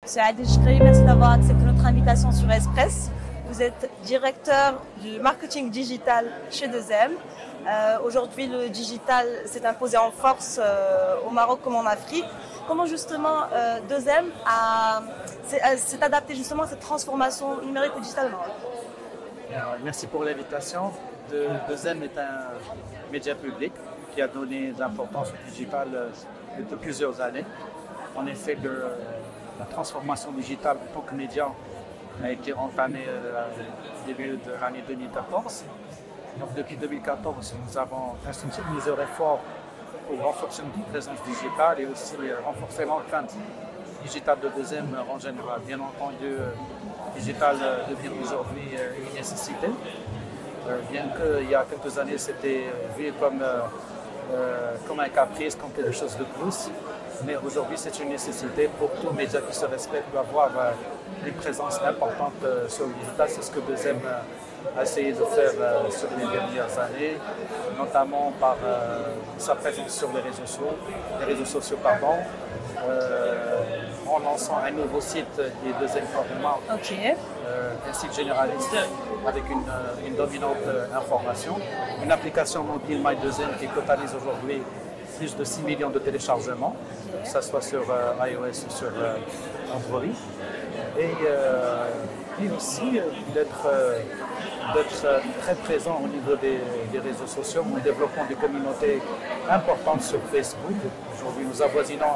Monsieur Adil Chkri, merci d'avoir accepté notre invitation sur Express. Vous êtes directeur du marketing digital chez 2M. Aujourd'hui, le digital s'est imposé en force au Maroc comme en Afrique. Comment justement 2M s'est adapté justement à cette transformation numérique au digital au Maroc? Merci pour l'invitation. 2M est un média public qui a donné de l'importance au digital depuis plusieurs années. En effet, la transformation digitale en tant que média a été entamée au début de l'année 2014. Donc, depuis 2014, nous avons institué plusieurs efforts pour renforcer notre présence digitale et aussi renforcer l'empreinte digitale de 2M en général. Bien entendu, le digital devient aujourd'hui une nécessité. Bien qu'il y a quelques années, c'était vu comme un caprice, comme quelque chose de plus. Mais aujourd'hui, c'est une nécessité pour tout média qui se respecte d'avoir une présence importante sur le digital. C'est ce que 2M a essayé de faire sur les dernières années, notamment par sa présence sur les réseaux sociaux, en lançant un nouveau site qui est 2M Format, un site généraliste avec une dominante information, une application mobile My2M qui totalise aujourd'hui plus de 6 millions de téléchargements, que ce soit sur iOS ou sur Android. Et aussi d'être très présent au niveau des réseaux sociaux en développant des communautés importantes sur Facebook. Aujourd'hui, nous avoisinons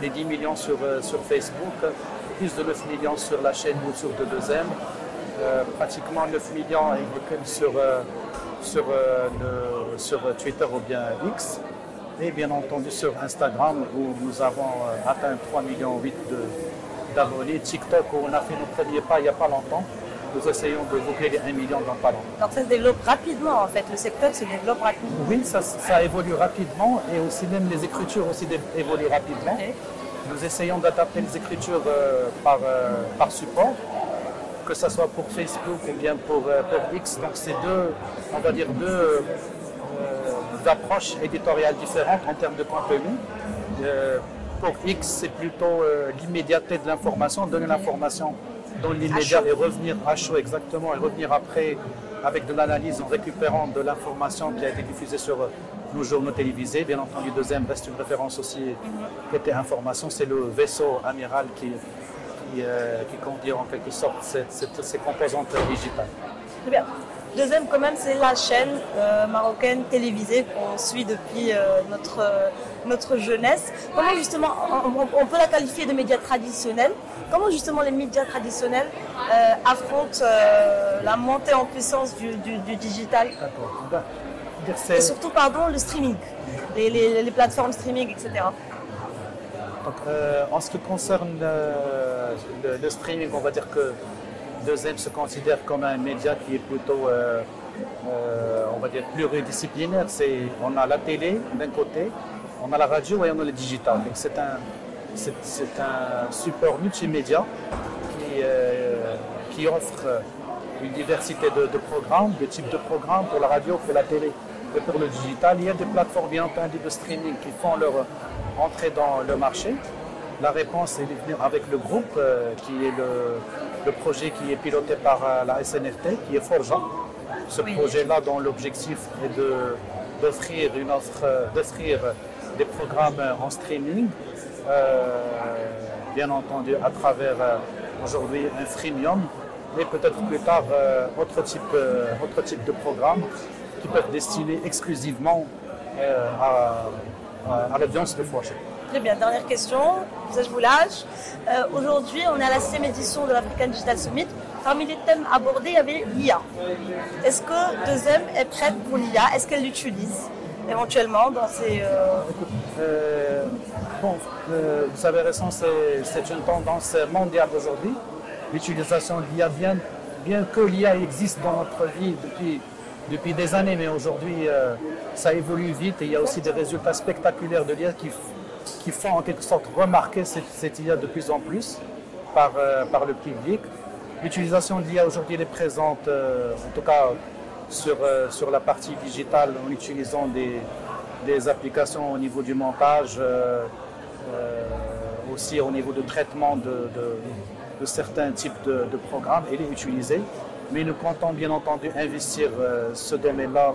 les 10 millions sur Facebook, plus de 9 millions sur la chaîne YouTube de 2M, pratiquement 9 millions sur Twitter ou bien X. Et bien entendu sur Instagram où nous avons atteint 3,8 millions d'abonnés. TikTok où on a fait nos premiers pas il n'y a pas longtemps. Nous essayons de boucler les 1 million dans pas longtemps. Donc ça se développe rapidement en fait, le secteur se développe rapidement. Oui, ça évolue rapidement et aussi même les écritures aussi évoluent rapidement. Okay. Nous essayons d'adapter les écritures par support, que ce soit pour Facebook ou bien pour X. Donc c'est deux approches éditoriales différentes en termes de contenu. Pour X, c'est plutôt l'immédiateté de l'information, donner l'information dans l'immédiat et revenir à chaud exactement, et revenir après avec de l'analyse en récupérant de l'information qui a été diffusée sur nos journaux télévisés. Bien entendu, 2M reste une référence aussi côté information, c'est le vaisseau amiral qui conduit en quelque sorte ces composantes digitales. Très bien. 2M quand même, c'est la chaîne marocaine télévisée qu'on suit depuis notre jeunesse. Comment justement, on peut la qualifier de médias traditionnels. Comment justement les médias traditionnels affrontent la montée en puissance du digital? Et surtout, le streaming, les plateformes streaming, etc. Donc, en ce qui concerne le streaming, on va dire que 2M se considère comme un média qui est plutôt, on va dire, pluridisciplinaire. On a la télé d'un côté, on a la radio et on a le digital. Donc c'est un support multimédia qui offre une diversité de programmes, de types de programmes pour la radio, pour la télé et pour le digital. Il y a des plateformes bien entendu de streaming qui font leur entrée dans le marché. La réponse est venue avec le groupe qui est le projet qui est piloté par la SNRT, qui est Forja. Ce projet-là, dont l'objectif est d'offrir des programmes en streaming, bien entendu à travers aujourd'hui un freemium, mais peut-être plus tard autre type de programmes qui peuvent destiner exclusivement à l'audience de Forja. Très bien, dernière question, ça je vous lâche. Aujourd'hui, on est à la 6e édition de l'African Digital Summit. Parmi les thèmes abordés, il y avait l'IA. Est-ce que 2M est prête pour l'IA? Est-ce qu'elle l'utilise éventuellement dans ses... vous avez raison, c'est une tendance mondiale aujourd'hui. L'utilisation de l'IA, bien que l'IA existe dans notre vie depuis des années, mais aujourd'hui, ça évolue vite et il y a aussi des résultats spectaculaires de l'IA qui font en quelque sorte remarquer cette IA de plus en plus par le public. L'utilisation de l'IA aujourd'hui est présente, en tout cas sur la partie digitale, en utilisant des applications au niveau du montage, aussi au niveau de traitement de certains types de programmes, elle est utilisée. Mais nous comptons bien entendu investir ce domaine-là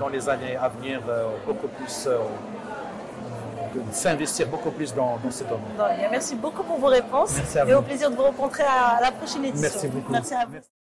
dans les années à venir, beaucoup plus, s'investir beaucoup plus dans ce domaine. Bon, merci beaucoup pour vos réponses et au plaisir de vous rencontrer à la prochaine édition. Merci beaucoup. Merci à vous.